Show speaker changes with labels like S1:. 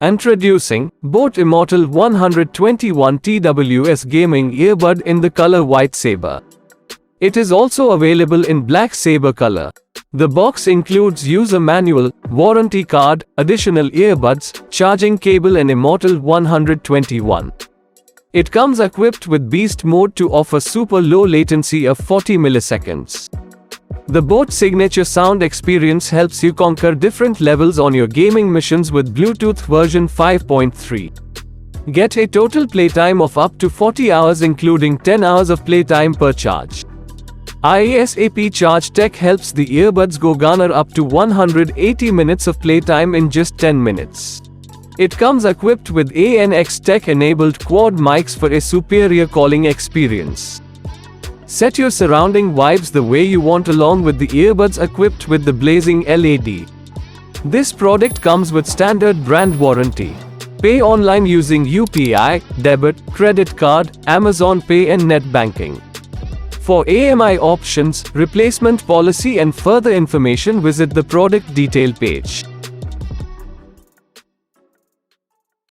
S1: Introducing boAt Immortal 121 TWS Gaming Earbud in the color White Saber. It is also available in Black Saber color. The box includes user manual, warranty card, additional earbuds, charging cable and Immortal 121. It comes equipped with Beast mode to offer super low latency of 40 milliseconds. The boAt signature sound experience helps you conquer different levels on your gaming missions with Bluetooth version 5.3. Get a total playtime of up to 40 hours including 10 hours of playtime per charge. ASAP Charge Tech helps the earbuds go garner up to 180 minutes of playtime in just 10 minutes. It comes equipped with ANX Tech-enabled quad mics for a superior calling experience. Set your surrounding vibes the way you want along with the earbuds equipped with the blazing LED. This product comes with standard brand warranty. Pay online using UPI, debit, credit card, Amazon Pay and net banking. For AMI options, replacement policy and further information visit the product detail page.